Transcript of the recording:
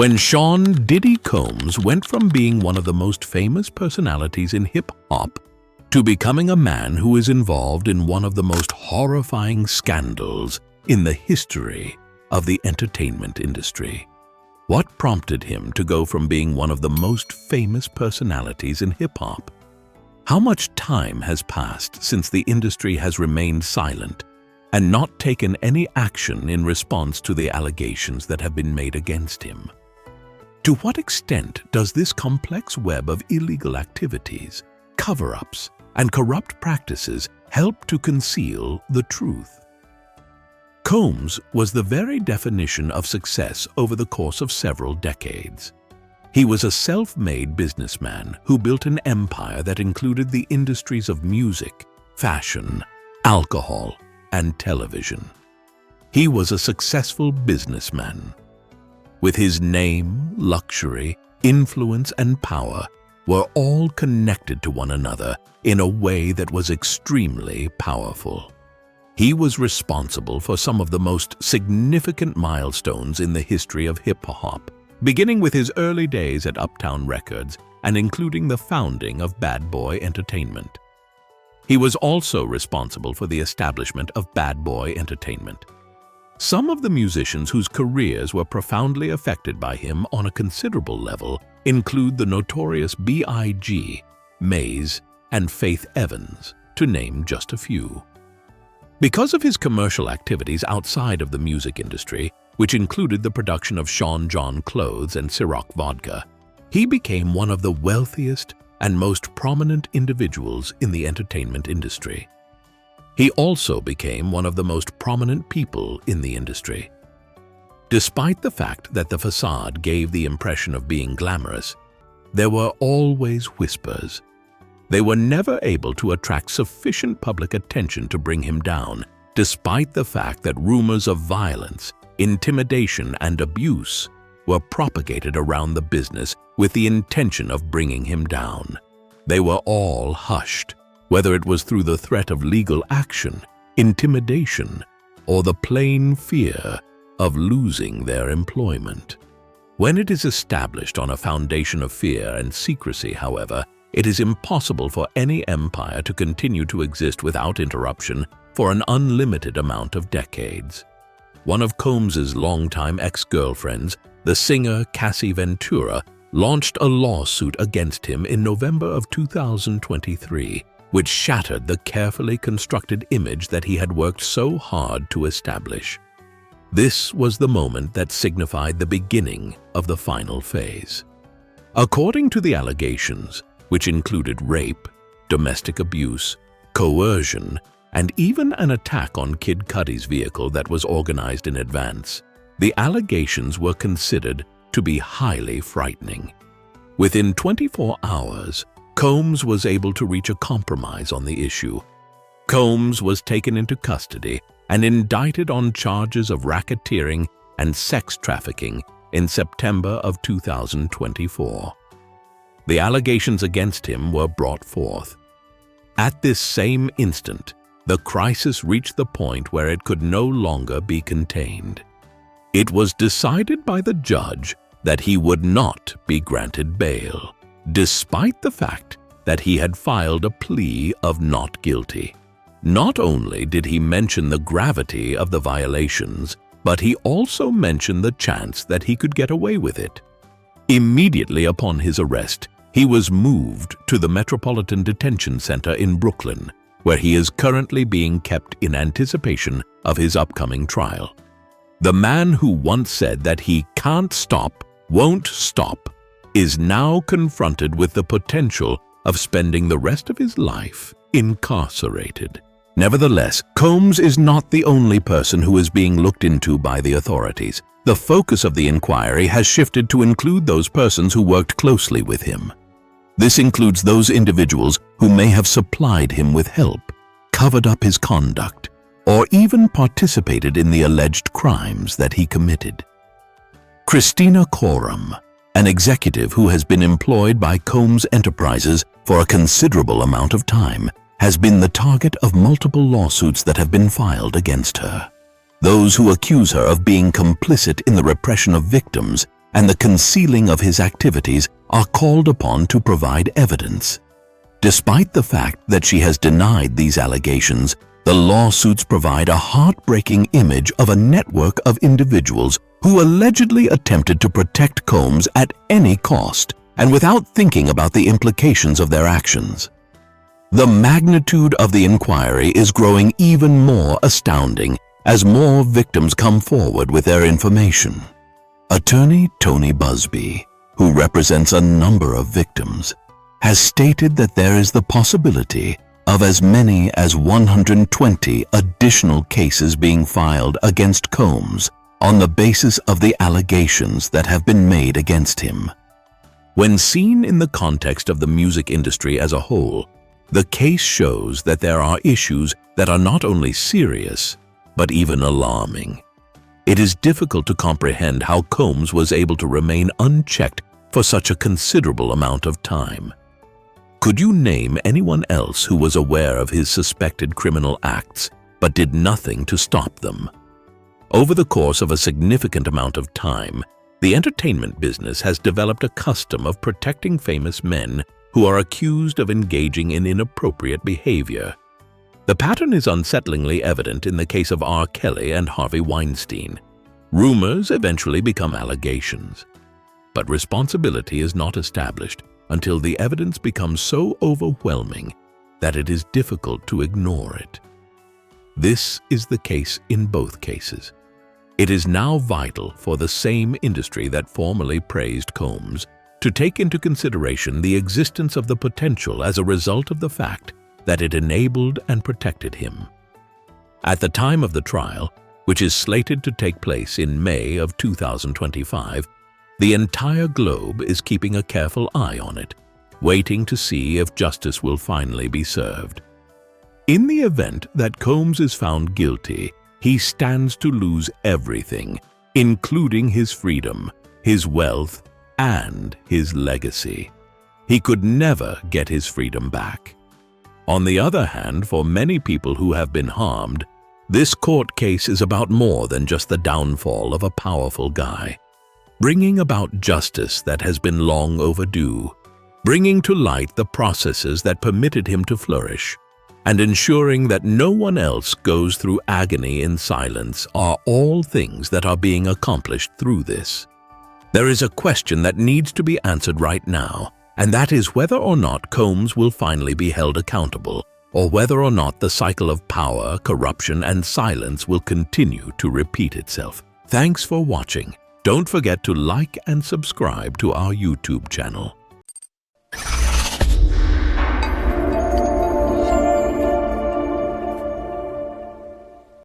When Sean "Diddy" Combs went from being one of the most famous personalities in hip-hop to becoming a man who is involved in one of the most horrifying scandals in the history of the entertainment industry. What prompted him to go from being one of the most famous personalities in hip-hop? How much time has passed since the industry has remained silent and not taken any action in response to the allegations that have been made against him? To what extent does this complex web of illegal activities, cover-ups, and corrupt practices help to conceal the truth? Combs was the very definition of success over the course of several decades. He was a self-made businessman who built an empire that included the industries of music, fashion, alcohol, and television. He was a successful businessman. With his name, luxury, influence, and power were all connected to one another in a way that was extremely powerful. He was responsible for some of the most significant milestones in the history of hip-hop, beginning with his early days at Uptown Records and including the founding of Bad Boy Entertainment. He was also responsible for the establishment of Bad Boy Entertainment. Some of the musicians whose careers were profoundly affected by him on a considerable level include the notorious B.I.G., Maze, and Faith Evans, to name just a few. Because of his commercial activities outside of the music industry, which included the production of Sean John clothes and Ciroc vodka, he became one of the wealthiest and most prominent individuals in the entertainment industry. He also became one of the most prominent people in the industry. Despite the fact that the facade gave the impression of being glamorous, there were always whispers. They were never able to attract sufficient public attention to bring him down, despite the fact that rumors of violence, intimidation, and abuse were propagated around the business with the intention of bringing him down. They were all hushed, whether it was through the threat of legal action, intimidation, or the plain fear of losing their employment. When it is established on a foundation of fear and secrecy, however, it is impossible for any empire to continue to exist without interruption for an unlimited amount of decades. One of Combs's longtime ex-girlfriends, the singer Cassie Ventura, launched a lawsuit against him in November of 2023, which shattered the carefully constructed image that he had worked so hard to establish. This was the moment that signified the beginning of the final phase. According to the allegations, which included rape, domestic abuse, coercion, and even an attack on Kid Cudi's vehicle that was organized in advance, the allegations were considered to be highly frightening. Within 24 hours, Combs was able to reach a compromise on the issue. Combs was taken into custody and indicted on charges of racketeering and sex trafficking in September of 2024. The allegations against him were brought forth. At this same instant, the crisis reached the point where it could no longer be contained. It was decided by the judge that he would not be granted bail, despite the fact that he had filed a plea of not guilty. Not only did he mention the gravity of the violations, but he also mentioned the chance that he could get away with it. Immediately upon his arrest, he was moved to the Metropolitan Detention Center in Brooklyn, where he is currently being kept in anticipation of his upcoming trial. The man who once said that he can't stop, won't stop, is now confronted with the potential of spending the rest of his life incarcerated. Nevertheless, Combs is not the only person who is being looked into by the authorities. The focus of the inquiry has shifted to include those persons who worked closely with him. This includes those individuals who may have supplied him with help, covered up his conduct, or even participated in the alleged crimes that he committed. Christina Coram, an executive who has been employed by Combs Enterprises for a considerable amount of time, has been the target of multiple lawsuits that have been filed against her. Those who accuse her of being complicit in the repression of victims and the concealing of his activities are called upon to provide evidence. Despite the fact that she has denied these allegations, the lawsuits provide a heartbreaking image of a network of individuals who allegedly attempted to protect Combs at any cost and without thinking about the implications of their actions. The magnitude of the inquiry is growing even more astounding as more victims come forward with their information. Attorney Tony Busby, who represents a number of victims, has stated that there is the possibility of as many as 120 additional cases being filed against Combs on the basis of the allegations that have been made against him. When seen in the context of the music industry as a whole, the case shows that there are issues that are not only serious, but even alarming. It is difficult to comprehend how Combs was able to remain unchecked for such a considerable amount of time. Could you name anyone else who was aware of his suspected criminal acts but did nothing to stop them? Over the course of a significant amount of time, the entertainment business has developed a custom of protecting famous men who are accused of engaging in inappropriate behavior. The pattern is unsettlingly evident in the case of R. Kelly and Harvey Weinstein. Rumors eventually become allegations, but responsibility is not established until the evidence becomes so overwhelming that it is difficult to ignore it. This is the case in both cases. It is now vital for the same industry that formerly praised Combs to take into consideration the existence of the potential as a result of the fact that it enabled and protected him. At the time of the trial, which is slated to take place in May of 2025, the entire globe is keeping a careful eye on it, waiting to see if justice will finally be served. In the event that Combs is found guilty, he stands to lose everything, including his freedom, his wealth, and his legacy. He could never get his freedom back. On the other hand, for many people who have been harmed, this court case is about more than just the downfall of a powerful guy. Bringing about justice that has been long overdue, bringing to light the processes that permitted him to flourish, and ensuring that no one else goes through agony in silence are all things that are being accomplished through this. There is a question that needs to be answered right now, and that is whether or not Combs will finally be held accountable, or whether or not the cycle of power, corruption, and silence will continue to repeat itself. Thanks for watching. Don't forget to like and subscribe to our YouTube channel.